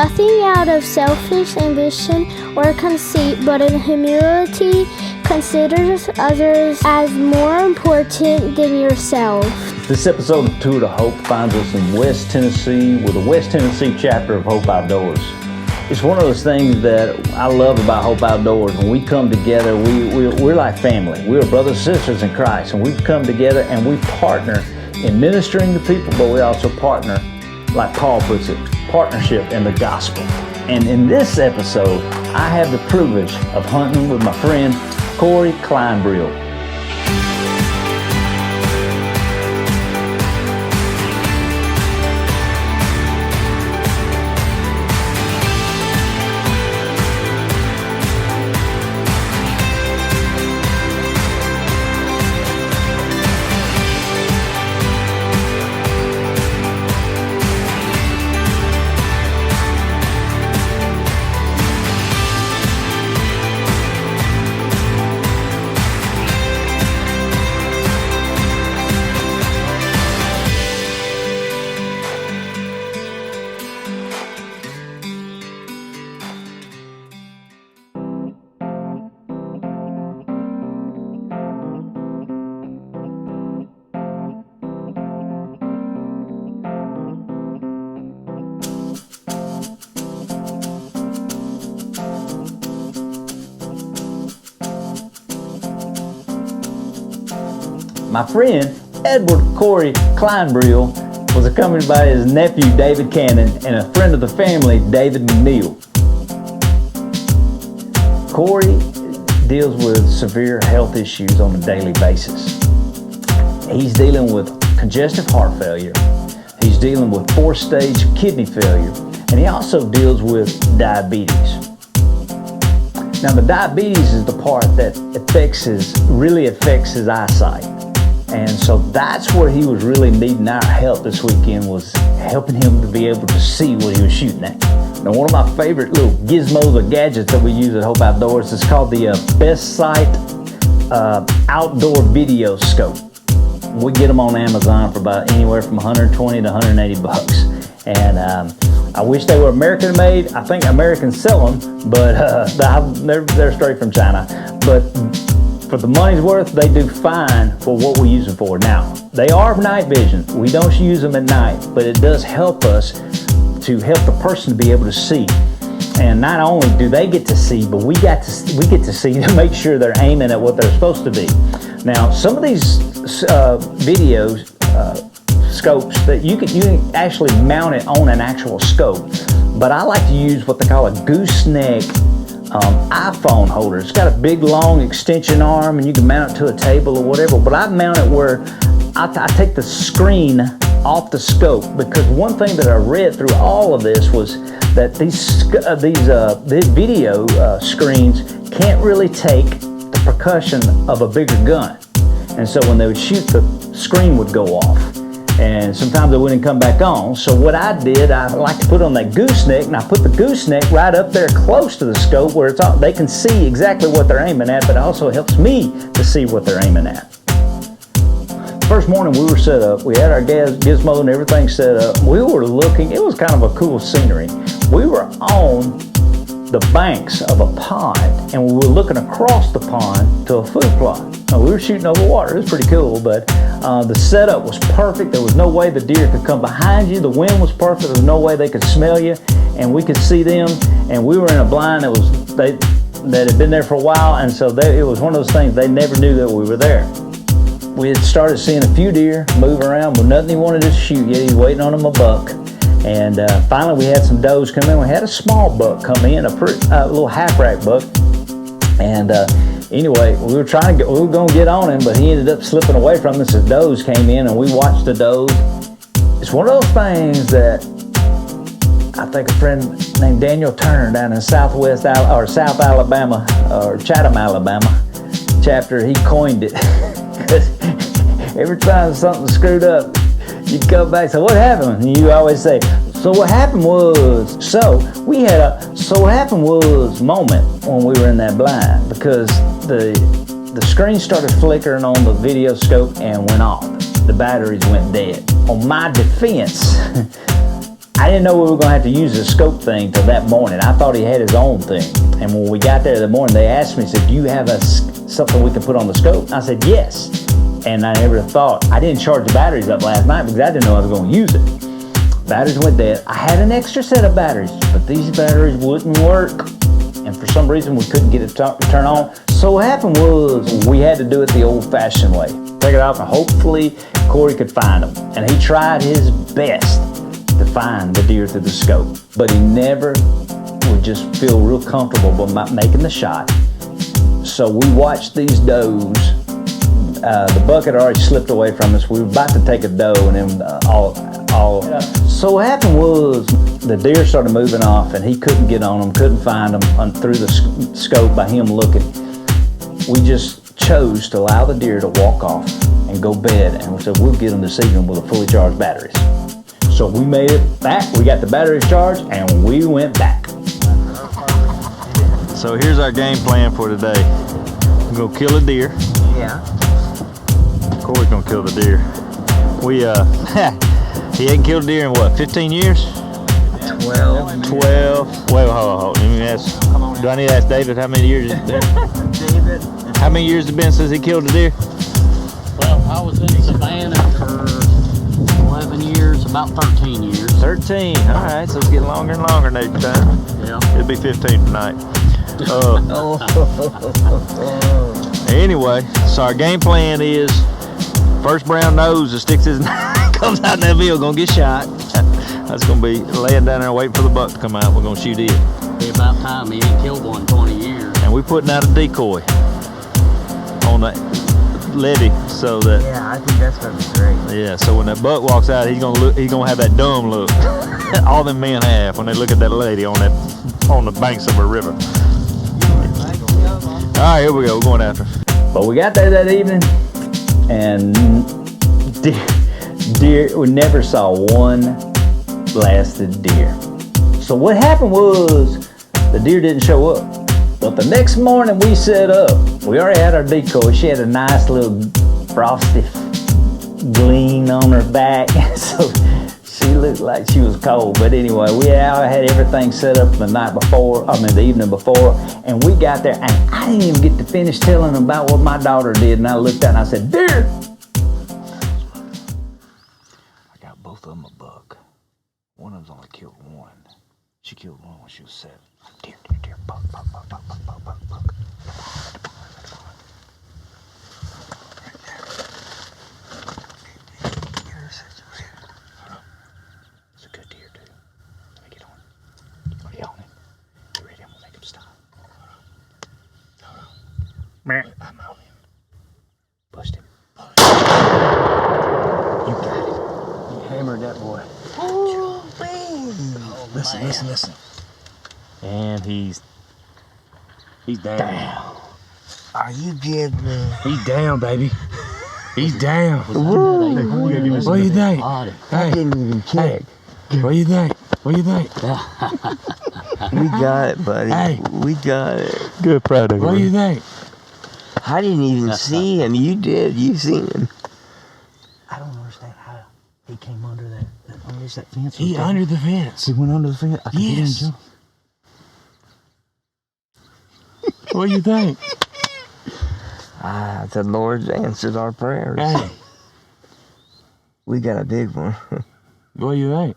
nothing out of selfish ambition or conceit, but in humility considers others as more important than yourself. This episode of Tour to Hope finds us in West Tennessee with the West Tennessee chapter of Hope Outdoors. It's one of those things that I love about Hope Outdoors. When we come together, we're like family. We're brothers and sisters in Christ, and we come together and we partner in ministering to people, but we also partner, like Paul puts it, partnership in the gospel. And in this episode, I have the privilege of hunting with my friend Cory Klinebriel. My friend, Edward Cory Klinebriel, was accompanied by his nephew, David Cannon, and a friend of the family, David McNeil. Cory deals with severe health issues on a daily basis. He's dealing with congestive heart failure. He's dealing with 4-stage kidney failure, and he also deals with diabetes. Now, the diabetes is the part that really affects his eyesight. And so that's where he was really needing our help this weekend, was helping him to be able to see what he was shooting at. Now, one of my favorite little gizmos or gadgets that we use at Hope Outdoors is called the Best Sight Outdoor Video Scope. We get them on Amazon for about anywhere from 120 to 180 bucks. And I wish they were American made. I think Americans sell them, but they're straight from China. But for the money's worth, they do fine for what we use them for. Now, they are night vision. We don't use them at night, but it does help us to help the person to be able to see. And not only do they get to see, but we get to see to make sure they're aiming at what they're supposed to be. Now, some of these video scopes that you can actually mount it on an actual scope, but I like to use what they call a gooseneck iPhone holder. It's got a big long extension arm and you can mount it to a table or whatever, but I mount it where I take the screen off the scope, because one thing that I read through all of this was that these video screens can't really take the percussion of a bigger gun, and so when they would shoot, the screen would go off. And sometimes it wouldn't come back on. So what I did, I like to put on that gooseneck, and I put the gooseneck right up there close to the scope where they can see exactly what they're aiming at, but it also helps me to see what they're aiming at. First morning we were set up, we had our gizmo and everything set up. We were looking, it was kind of a cool scenery. We were on the banks of a pond, and we were looking across the pond to a food plot. Now, we were shooting over water. It was pretty cool, but the setup was perfect. There was no way the deer could come behind you. The wind was perfect. There was no way they could smell you, and we could see them. And we were in a blind that had been there for a while, and so it was one of those things, they never knew that we were there. We had started seeing a few deer move around, but nothing he wanted to shoot yet. He's waiting on him a buck. And finally we had some does come in. We had a small buck come in, a little half-rack buck. And anyway, we were going to get on him, but he ended up slipping away from us as does came in, and we watched the does. It's one of those things that I think a friend named Daniel Turner down in South Alabama, or Chatham, Alabama chapter, he coined it. Because every time something screwed up, you'd come back, so what happened? And you always say, so what happened was, we had a so what happened was moment when we were in that blind, because the screen started flickering on the video scope and went off. The batteries went dead. On my defense, I didn't know we were gonna have to use the scope thing till that morning. I thought he had his own thing. And when we got there that morning, they asked me, said, do you have something we can put on the scope? I said, yes. And I never thought, I didn't charge the batteries up last night because I didn't know I was gonna use it. Batteries went dead. I had an extra set of batteries, but these batteries wouldn't work. And for some reason, we couldn't get it to turn on. So what happened was we had to do it the old-fashioned way. Take it off and hopefully Cory could find them. And he tried his best to find the deer through the scope, but he never would just feel real comfortable about making the shot. So we watched these does. The bucket already slipped away from us. We were about to take a doe, and then So what happened was the deer started moving off, and he couldn't get on them, couldn't find them through the scope by him looking. We just chose to allow the deer to walk off and go bed, and we said we'll get them this evening with a fully charged batteries. So we made it back. We got the batteries charged, and we went back. So here's our game plan for today. We're gonna kill a deer. Yeah. Cory's gonna kill the deer. We he hadn't killed a deer in what, 15 years? 12. Wait, hold. Let me ask. Do I need to ask David how many years it's been? David. How many years it's been since he killed a deer? Well, I was in Savannah for 11 years, about 13 years. 13. All right, so it's getting longer and longer next time. Yeah. It'll be 15 tonight. Anyway, so our game plan is first brown nose that sticks his comes out in that field gonna get shot. That's gonna be laying down there waiting for the buck to come out. We're gonna shoot it. Be about time he ain't killed one in 20 years. And we're putting out a decoy on that levee so that Yeah, I think that's gonna be great. yeah. So when that buck walks out, he's gonna have that dumb look. All them men have when they look at that lady on the banks of a river. All right, here we go. We're going after. But we got there that evening, and deer. We never saw one blasted deer. So what happened was the deer didn't show up. But the next morning we set up. We already had our decoy. She had a nice little frosty gleam on her back, so she looked like she was cold. But anyway, we had everything set up the evening before, and we got there, and I didn't even get to finish telling them about what my daughter did. And I looked out and I said, "Deer!" I got both of them a buck. One of them's only killed one. She killed one when she was 7. Deer, buck. It's a good deer, too. Let me get on him. Are you on him? You ready? I'm gonna make him stop. Hold on. I'm on him. Bust him. You got it. You hammered that boy. Oh, man. Listen. And he's down. Are you kidding me? He's down, baby. He's down. What do you think? I Hey, didn't even check. what do you think? What do you think? We got it, buddy. Hey. We got it. Good, proud of What do you think? I didn't even see him. You did. You seen him. I don't understand how he came under that fence. He under the fence. He went under the fence. I Yes. What do you think? The Lord answered our prayers. Hey, We got a big one. what do you think?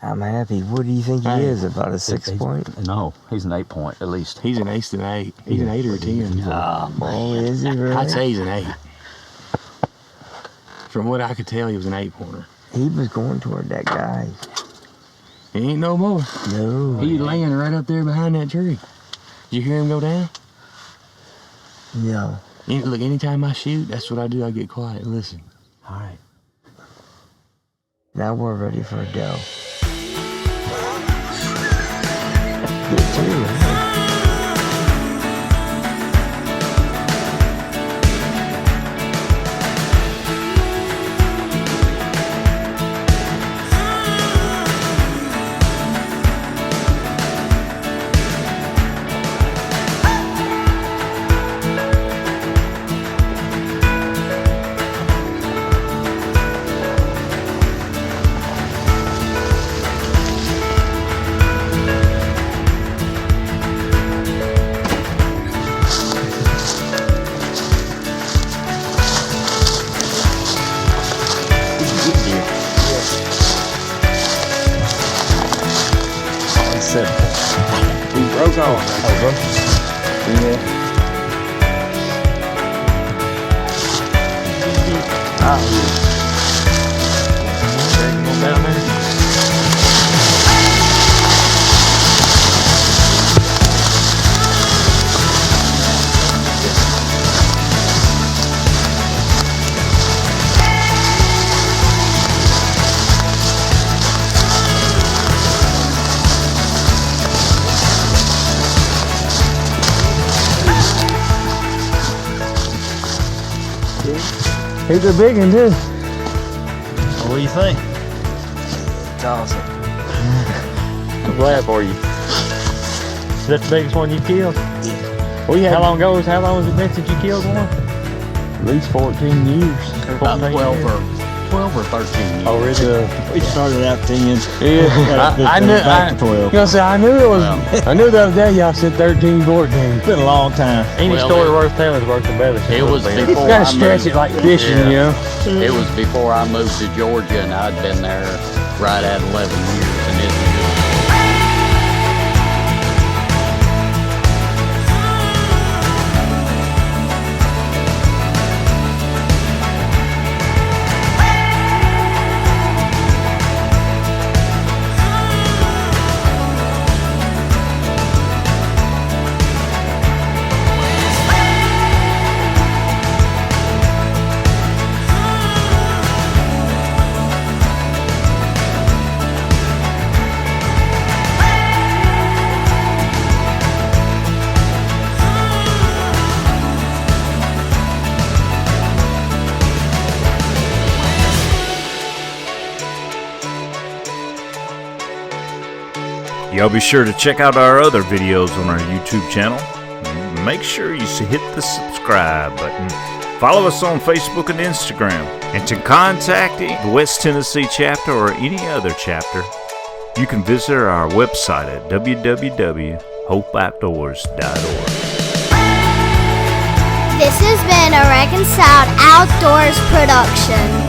I'm happy. What do you think he Hey. is? About a 6 point? No, he's an 8 point at least. He's an 8 and 8. He's an 8 or a 10. Oh, is he really? I'd say he's an 8. From what I could tell, he was an 8-pointer. He was going toward that guy. He ain't no more. No. He's laying right up there behind that tree. Did you hear him go down? No. Look, anytime I shoot, that's what I do. I get quiet and listen. All right. Now we're ready for a doe. Good too, huh? 7. We broke on. Yeah. Down there. He's a big one too. What do you think? It's awesome. I'm glad for you. Is that the biggest one you killed? We How had long has it been since you killed one? at least 14 years. About 12 or 13 years. Oh, really? We started out 10. Yeah. I knew. Back to 12. You know, say I knew it was. I knew the other day y'all said 13, 14. It's been a long time. Any Well, story worth telling is worth the better. It was before You gotta I stretch moved. it like fishing, you know. It was before I moved to Georgia, and I'd been there right at 11 years, and it was good. Y'all be sure to check out our other videos on our YouTube channel. Make sure you hit the subscribe button. Follow us on Facebook and Instagram. And to contact the West Tennessee chapter or any other chapter, you can visit our website at www.hopeoutdoors.org. This has been a Reconciled Outdoors production.